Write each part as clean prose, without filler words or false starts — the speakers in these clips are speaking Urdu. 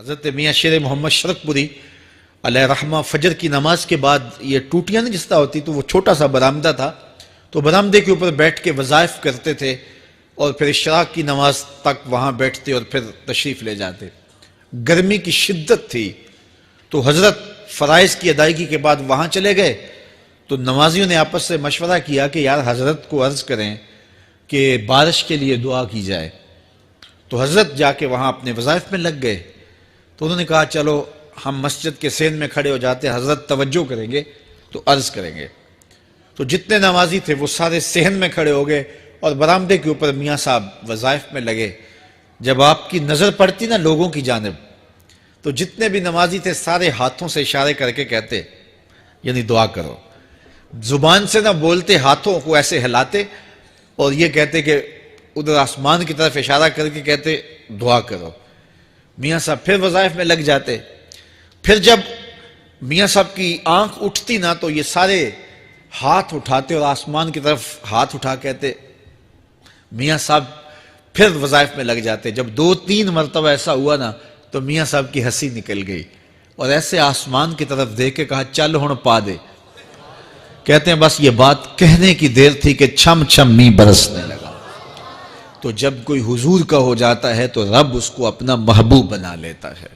حضرت میاں شیر محمد شرقپوری علیہ رحمہ فجر کی نماز کے بعد یہ ٹوٹیاں نہیں جس طرح ہوتی تو وہ چھوٹا سا برآمدہ تھا، تو برآمدے کے اوپر بیٹھ کے وظائف کرتے تھے اور پھر اشراق کی نماز تک وہاں بیٹھتے اور پھر تشریف لے جاتے۔ گرمی کی شدت تھی تو حضرت فرائض کی ادائیگی کے بعد وہاں چلے گئے، تو نمازیوں نے آپس سے مشورہ کیا کہ یار حضرت کو عرض کریں کہ بارش کے لیے دعا کی جائے۔ تو حضرت جا کے وہاں اپنے وظائف میں لگ گئے، تو انہوں نے کہا چلو ہم مسجد کے سین میں کھڑے ہو جاتے، حضرت توجہ کریں گے تو عرض کریں گے۔ تو جتنے نمازی تھے وہ سارے صحن میں کھڑے ہو گئے اور برآمدے کے اوپر میاں صاحب وظائف میں لگے۔ جب آپ کی نظر پڑتی نا لوگوں کی جانب، تو جتنے بھی نمازی تھے سارے ہاتھوں سے اشارے کر کے کہتے یعنی دعا کرو، زبان سے نہ بولتے، ہاتھوں کو ایسے ہلاتے اور یہ کہتے کہ ادھر آسمان کی طرف اشارہ کر کے کہتے دعا کرو۔ میاں صاحب پھر وظائف میں لگ جاتے۔ پھر جب میاں صاحب کی آنکھ اٹھتی نا تو یہ سارے ہاتھ اٹھاتے اور آسمان کی طرف ہاتھ اٹھا کہتے۔ میاں صاحب پھر وظائف میں لگ جاتے۔ جب 2-3 مرتبہ ایسا ہوا نا تو میاں صاحب کی ہنسی نکل گئی اور ایسے آسمان کی طرف دیکھ کے کہا چل ہن پا دے۔ کہتے ہیں بس یہ بات کہنے کی دیر تھی کہ چھم چھم می برسنے لگا۔ تو جب کوئی حضور کا ہو جاتا ہے تو رب اس کو اپنا محبوب بنا لیتا ہے۔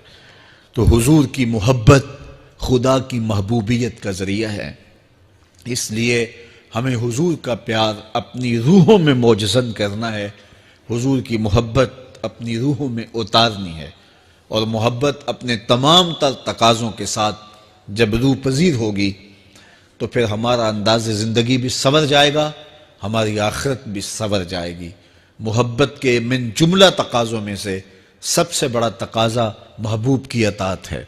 تو حضور کی محبت خدا کی محبوبیت کا ذریعہ ہے، اس لیے ہمیں حضور کا پیار اپنی روحوں میں موجزن کرنا ہے، حضور کی محبت اپنی روحوں میں اتارنی ہے، اور محبت اپنے تمام تر تقاضوں کے ساتھ جب روح پذیر ہوگی تو پھر ہمارا انداز زندگی بھی سنور جائے گا، ہماری آخرت بھی سنور جائے گی۔ محبت کے من جملہ تقاضوں میں سے سب سے بڑا تقاضا محبوب کی اطاعت ہے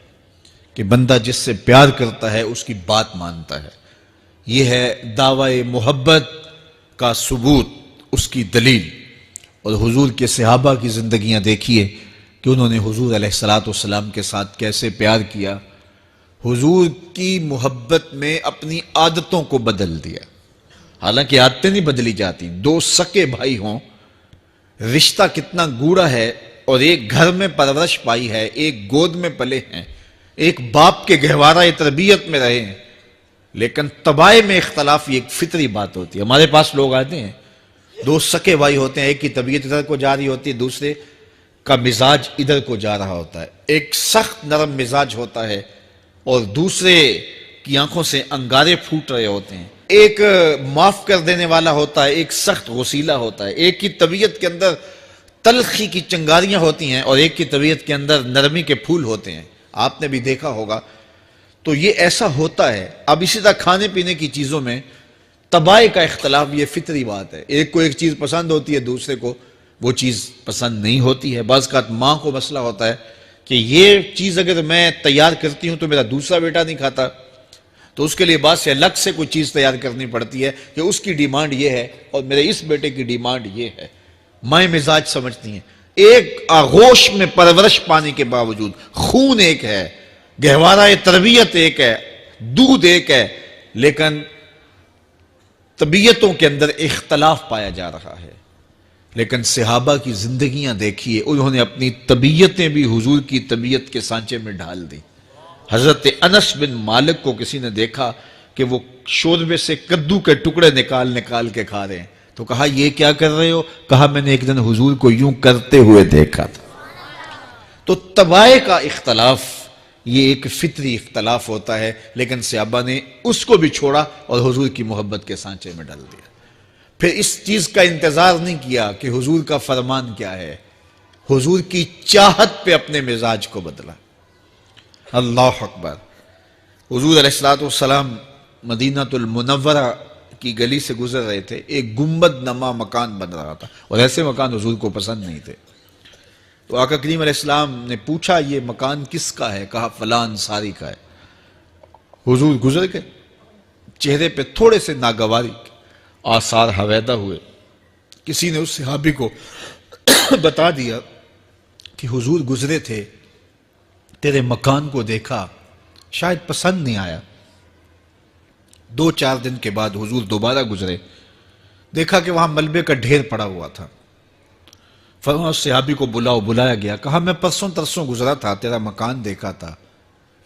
کہ بندہ جس سے پیار کرتا ہے اس کی بات مانتا ہے۔ یہ ہے دعوی محبت کا ثبوت، اس کی دلیل۔ اور حضور کے صحابہ کی زندگیاں دیکھیے کہ انہوں نے حضور علیہ السلام کے ساتھ کیسے پیار کیا، حضور کی محبت میں اپنی عادتوں کو بدل دیا۔ حالانکہ عادتیں نہیں بدلی جاتی، 2 سکے بھائی ہوں، رشتہ کتنا گوڑا ہے، اور ایک گھر میں پرورش پائی ہے، ایک گود میں پلے ہیں، ایک باپ کے گہوارہ تربیت میں رہے ہیں، لیکن طبائع میں اختلاف یہ ایک فطری بات ہوتی ہے۔ ہمارے پاس لوگ آتے ہیں، 2 سکے بھائی ہوتے ہیں، ایک کی طبیعت ادھر کو جا رہی ہوتی ہے، دوسرے کا مزاج ادھر کو جا رہا ہوتا ہے، ایک سخت نرم مزاج ہوتا ہے اور دوسرے کی آنکھوں سے انگارے پھوٹ رہے ہوتے ہیں، ایک معاف کر دینے والا ہوتا ہے، ایک سخت غصیلا ہوتا ہے، ایک کی طبیعت کے اندر تلخی کی چنگاریاں ہوتی ہیں اور ایک کی طبیعت کے اندر نرمی کے پھول ہوتے ہیں، آپ نے بھی دیکھا ہوگا۔ تو یہ ایسا ہوتا ہے۔ اب اسی طرح کھانے پینے کی چیزوں میں طبائع کا اختلاف یہ فطری بات ہے، ایک کو ایک چیز پسند ہوتی ہے، دوسرے کو وہ چیز پسند نہیں ہوتی ہے۔ بعض اوقات ماں کو مسئلہ ہوتا ہے کہ یہ چیز اگر میں تیار کرتی ہوں تو میرا دوسرا بیٹا نہیں کھاتا، تو اس کے لیے بعد سے الگ سے کوئی چیز تیار کرنی پڑتی ہے کہ اس کی ڈیمانڈ یہ ہے اور میرے اس بیٹے کی ڈیمانڈ یہ ہے۔ مائیں مزاج سمجھتی ہیں، ایک آغوش میں پرورش پانے کے باوجود خون ایک ہے، گہوارہ تربیت ایک ہے، دودھ ایک ہے، لیکن طبیعتوں کے اندر اختلاف پایا جا رہا ہے۔ لیکن صحابہ کی زندگیاں دیکھیے، انہوں نے اپنی طبیعتیں بھی حضور کی طبیعت کے سانچے میں ڈھال دی۔ حضرت انس بن مالک کو کسی نے دیکھا کہ وہ شوربے سے کدو کے ٹکڑے نکال کے کھا رہے ہیں، تو کہا یہ کیا کر رہے ہو؟ کہا میں نے ایک دن حضور کو یوں کرتے ہوئے دیکھا تھا۔ تو طبائع کا اختلاف یہ ایک فطری اختلاف ہوتا ہے، لیکن صحابہ نے اس کو بھی چھوڑا اور حضور کی محبت کے سانچے میں ڈال دیا۔ پھر اس چیز کا انتظار نہیں کیا کہ حضور کا فرمان کیا ہے، حضور کی چاہت پہ اپنے مزاج کو بدلا۔ اللہ اکبر۔ حضور علیہ السلام مدینہ المنورہ کی گلی سے گزر رہے تھے، ایک گنبد نما مکان بن رہا تھا، اور ایسے مکان حضور کو پسند نہیں تھے۔ تو آقا کریم علیہ السلام نے پوچھا یہ مکان کس کا ہے؟ کہا فلاں انصاری کا ہے۔ حضور گزر گئے، چہرے پہ تھوڑے سے ناگواری آثار حویدہ ہوئے۔ کسی نے اس صحابی کو بتا دیا کہ حضور گزرے تھے، تیرے مکان کو دیکھا، شاید پسند نہیں آیا۔ 2-4 دن کے بعد حضور دوبارہ گزرے، دیکھا کہ وہاں ملبے کا ڈھیر پڑا ہوا تھا۔ فرمایا اس صحابی کو بلاؤ، بلایا گیا، کہا میں پرسوں ترسوں گزرا تھا، تیرا مکان دیکھا تھا،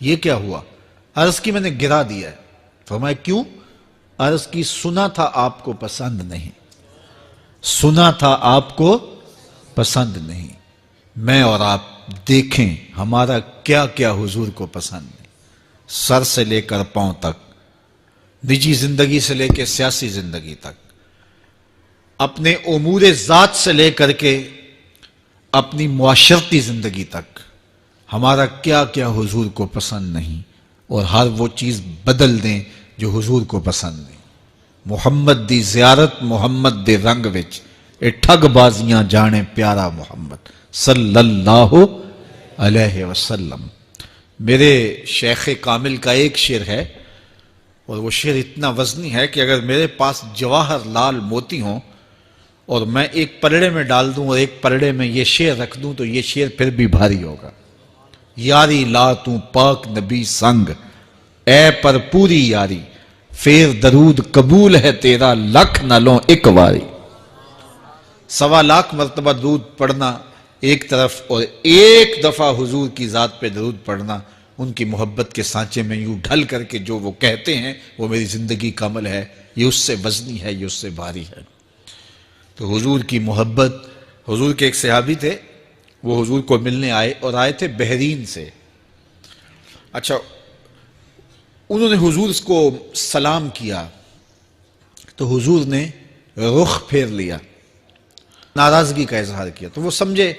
یہ کیا ہوا؟ عرض کی میں نے گرا دیا ہے۔ فرمایا کیوں؟ عرض کی سنا تھا آپ کو پسند نہیں، سنا تھا آپ کو پسند نہیں، میں اور آپ دیکھیں ہمارا کیا کیا حضور کو پسند نہیں، سر سے لے کر پاؤں تک، نجی زندگی سے لے کے سیاسی زندگی تک، اپنے امور ذات سے لے کر کے اپنی معاشرتی زندگی تک، ہمارا کیا کیا حضور کو پسند نہیں، اور ہر وہ چیز بدل دیں جو حضور کو پسند نہیں۔ محمد دی زیارت محمد دے رنگ وچ، اے ٹھگ بازیاں جانے پیارا محمد صلی اللہ علیہ وسلم۔ میرے شیخ کامل کا ایک شعر ہے، اور وہ شعر اتنا وزنی ہے کہ اگر میرے پاس جواہر لال موتی ہوں اور میں ایک پلڑے میں ڈال دوں اور ایک پلڑے میں یہ شعر رکھ دوں تو یہ شعر پھر بھی بھاری ہوگا۔ یاری لا تو پاک نبی سنگ، اے پر پوری یاری، پھر درود قبول ہے تیرا لکھ نہ لوں ایک واری۔ 1.25 مرتبہ درود پڑھنا ایک طرف، اور ایک دفعہ حضور کی ذات پہ درود پڑھنا، ان کی محبت کے سانچے میں یوں ڈھل کر کے جو وہ کہتے ہیں وہ میری زندگی کا عمل ہے، یہ اس سے وزنی ہے، یہ اس سے بھاری ہے۔ تو حضور کی محبت، حضور کے ایک صحابی تھے، وہ حضور کو ملنے آئے، اور آئے تھے بحرین سے۔ اچھا، انہوں نے حضور کو سلام کیا تو حضور نے رخ پھیر لیا، ناراضگی کا اظہار کیا، تو وہ سمجھے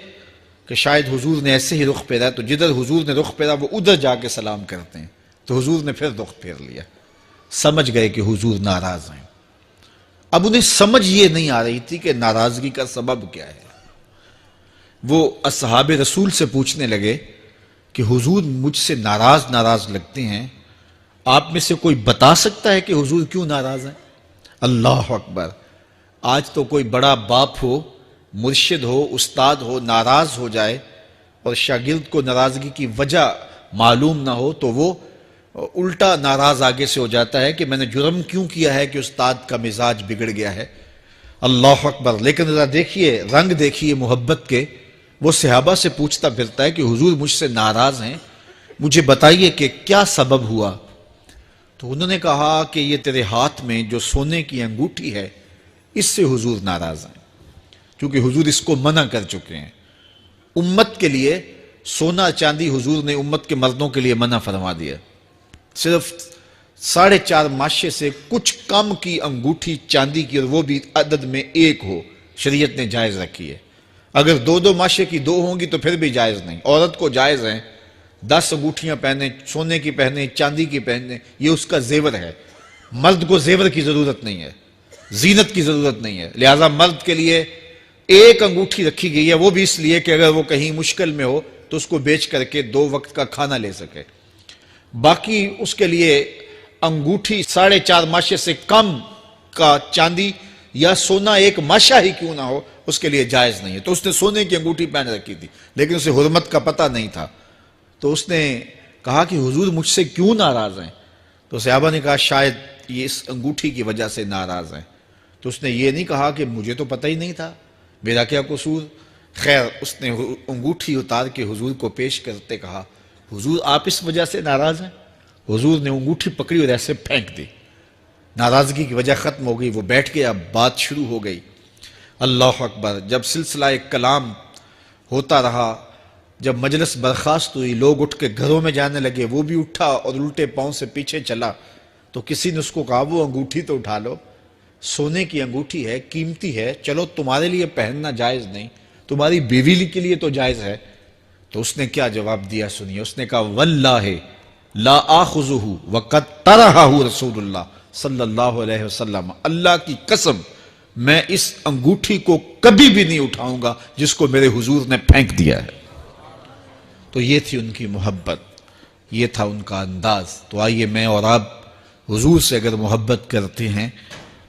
کہ شاید حضور نے ایسے ہی رخ پھیرا، تو جدھر حضور نے رخ پھیرا وہ ادھر جا کے سلام کرتے ہیں، تو حضور نے پھر رخ پھیر لیا، سمجھ گئے کہ حضور ناراض ہیں۔ اب انہیں سمجھ یہ نہیں آ رہی تھی کہ ناراضگی کا سبب کیا ہے۔ وہ اصحاب رسول سے پوچھنے لگے کہ حضور مجھ سے ناراض لگتے ہیں، آپ میں سے کوئی بتا سکتا ہے کہ حضور کیوں ناراض ہیں؟ اللہ اکبر! آج تو کوئی بڑا باپ ہو، مرشد ہو، استاد ہو، ناراض ہو جائے اور شاگرد کو ناراضگی کی وجہ معلوم نہ ہو تو وہ الٹا ناراض آگے سے ہو جاتا ہے کہ میں نے جرم کیوں کیا ہے کہ استاد کا مزاج بگڑ گیا ہے۔ اللہ اکبر! لیکن ذرا دیکھیے، رنگ دیکھیے محبت کے، وہ صحابہ سے پوچھتا پھرتا ہے کہ حضور مجھ سے ناراض ہیں، مجھے بتائیے کہ کیا سبب ہوا؟ تو انہوں نے کہا کہ یہ تیرے ہاتھ میں جو سونے کی انگوٹھی ہے، اس سے حضور ناراض ہیں، کیونکہ حضور اس کو منع کر چکے ہیں۔ امت کے لیے سونا چاندی حضور نے امت کے مردوں کے لیے منع فرما دیا، صرف 4.5 ماشے سے کچھ کم کی انگوٹھی چاندی کی، اور وہ بھی عدد میں 1 ہو، شریعت نے جائز رکھی ہے۔ اگر 2 ماشے کی 2 ہوں گی تو پھر بھی جائز نہیں۔ عورت کو جائز ہیں 10 انگوٹھیاں پہنے، سونے کی پہنے، چاندی کی پہنے، یہ اس کا زیور ہے۔ مرد کو زیور کی ضرورت نہیں ہے، زینت کی ضرورت نہیں ہے، لہٰذا مرد کے لیے 1 انگوٹھی رکھی گئی ہے، وہ بھی اس لیے کہ اگر وہ کہیں مشکل میں ہو تو اس کو بیچ کر کے 2 وقت کا کھانا لے سکے۔ باقی اس کے لیے انگوٹھی 4.5 ماشے سے کم کا چاندی یا سونا 1 ماشا ہی کیوں نہ ہو، اس کے لیے جائز نہیں ہے۔ تو اس نے سونے کی انگوٹھی پہن رکھی تھی، لیکن اسے حرمت کا پتہ نہیں تھا، تو اس نے کہا کہ حضور مجھ سے کیوں ناراض ہیں؟ تو صحابہ نے کہا شاید یہ اس انگوٹھی کی وجہ سے ناراض ہیں۔ تو اس نے یہ نہیں کہا کہ مجھے تو پتہ ہی نہیں تھا، میرا کیا قصور؟ خیر، اس نے انگوٹھی اتار کے حضور کو پیش کرتے کہا حضور آپ اس وجہ سے ناراض ہیں؟ حضور نے انگوٹھی پکڑی اور ایسے پھینک دی، ناراضگی کی وجہ ختم ہو گئی، وہ بیٹھ گیا، بات شروع ہو گئی۔ اللہ اکبر! جب سلسلہ کلام ہوتا رہا، جب مجلس برخاست ہوئی، لوگ اٹھ کے گھروں میں جانے لگے، وہ بھی اٹھا اور الٹے پاؤں سے پیچھے چلا، تو کسی نے اس کو کہا وہ انگوٹھی تو اٹھا لو، سونے کی انگوٹھی ہے، قیمتی ہے، چلو تمہارے لیے پہننا جائز نہیں، تمہاری بیوی کے لیے تو جائز ہے۔ تو اس نے کیا جواب دیا سنیے، اس نے کہا واللہ لا آخذہ وقد طرحہ رسول اللہ صلی اللہ علیہ وسلم، اللہ کی قسم میں اس انگوٹھی کو کبھی بھی نہیں اٹھاؤں گا جس کو میرے حضور نے پھینک دیا ہے۔ تو یہ تھی ان کی محبت، یہ تھا ان کا انداز۔ تو آئیے میں اور آپ حضور سے اگر محبت کرتے ہیں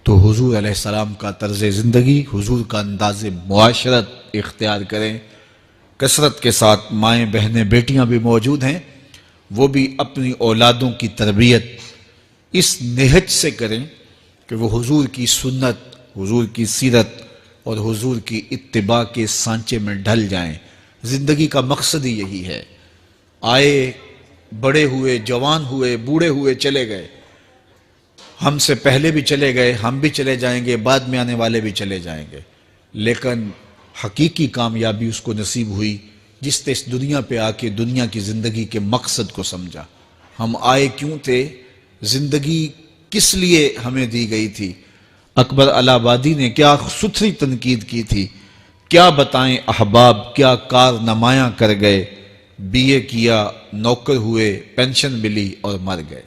تو حضور علیہ السلام کا طرز زندگی، حضور کا انداز معاشرت اختیار کریں۔ کثرت کے ساتھ مائیں بہنیں بیٹیاں بھی موجود ہیں، وہ بھی اپنی اولادوں کی تربیت اس نہج سے کریں کہ وہ حضور کی سنت، حضور کی سیرت، اور حضور کی اتباع کے سانچے میں ڈھل جائیں۔ زندگی کا مقصد ہی یہی ہے۔ آئے، بڑے ہوئے، جوان ہوئے، بوڑھے ہوئے، چلے گئے، ہم سے پہلے بھی چلے گئے، ہم بھی چلے جائیں گے، بعد میں آنے والے بھی چلے جائیں گے، لیکن حقیقی کامیابی اس کو نصیب ہوئی جس نے اس دنیا پہ آ کے دنیا کی زندگی کے مقصد کو سمجھا۔ ہم آئے کیوں تھے؟ زندگی کس لیے ہمیں دی گئی تھی؟ اکبر الہ آبادی نے کیا ستھری تنقید کی تھی، کیا بتائیں احباب، کیا کارنمایاں کر گئے، بی اے کیا، نوکر ہوئے، پینشن ملی اور مر گئے۔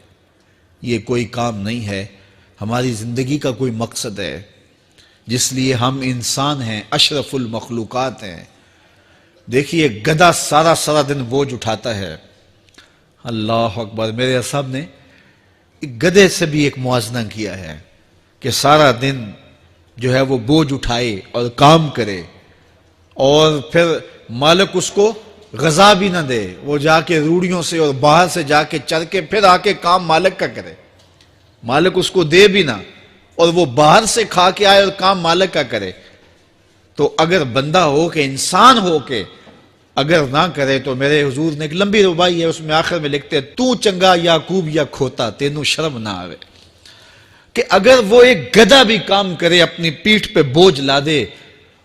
یہ کوئی کام نہیں ہے، ہماری زندگی کا کوئی مقصد ہے جس لیے ہم انسان ہیں، اشرف المخلوقات ہیں۔ دیکھیے گدھا سارا دن بوجھ اٹھاتا ہے، اللہ اکبر۔ میرے صاحب نے گدھے سے بھی ایک موازنہ کیا ہے کہ سارا دن جو ہے وہ بوجھ اٹھائے اور کام کرے، اور پھر مالک اس کو غذا بھی نہ دے، وہ جا کے روڑیوں سے اور باہر سے جا کے چر کے پھر آ کے کام مالک کا کرے، مالک اس کو دے بھی نہ، اور وہ باہر سے کھا کے آئے اور کام مالک کا کرے۔ تو اگر بندہ ہو کے، انسان ہو کے اگر نہ کرے تو میرے حضور نے ایک لمبی ربائی ہے، اس میں آخر میں لکھتے ہیں، تو چنگا یعقوب یا کھوتا، تینوں شرم نہ آوے۔ کہ اگر وہ ایک گدھا بھی کام کرے، اپنی پیٹھ پہ بوجھ لا دے،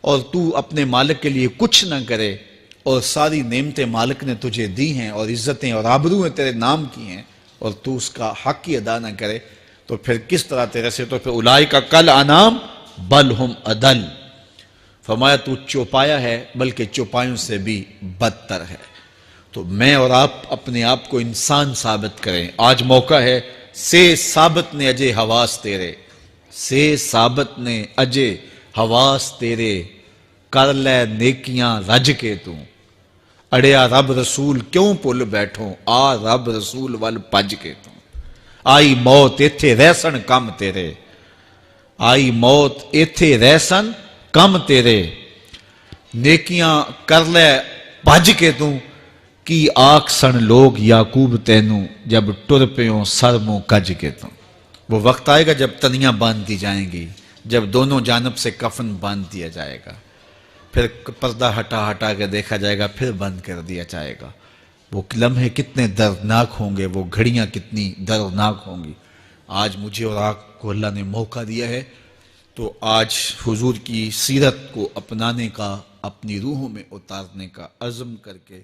اور تو اپنے مالک کے لیے کچھ نہ کرے، اور ساری نعمتیں مالک نے تجھے دی ہیں اور عزتیں اور آبرویں تیرے نام کی ہیں، اور تو اس کا حق ہی ادا نہ کرے، تو پھر کس طرح تیرے سے؟ تو پھر اولئک کل انعام بل ہم اضل، فرمایا تو چوپایا ہے بلکہ چوپایوں سے بھی بدتر ہے۔ تو میں اور آپ اپنے آپ کو انسان ثابت کریں۔ آج موقع ہے، سے ثابت نے اجے حواس تیرے، سے ثابت نے اجے حواس تیرے، کر لے نیکیاں رج کے تو، اڑیا رب رسول کیوں پل بیٹھوں، آ رب رسول ول پج کے تو، آئی موت ایتھے رہسن کم تیرے، آئی موت ایتھے رہسن کم تیرے، نیکیاں کر لے بھج کے تو، کی آکھ سن لوگ یعقوب تینوں، جب ٹر پیوں سر منہ کج کے تو۔ وہ وقت آئے گا جب تنیاں باندھ دی جائیں گی، جب دونوں جانب سے کفن باندھ دیا جائے گا، پھر پردہ ہٹا ہٹا کے دیکھا جائے گا، پھر بند کر دیا جائے گا۔ وہ لمحے کتنے دردناک ہوں گے، وہ گھڑیاں کتنی دردناک ہوں گی۔ آج مجھے اور آپ کو اللہ نے موقع دیا ہے، تو آج حضور کی سیرت کو اپنانے کا، اپنی روحوں میں اتارنے کا عزم کر کے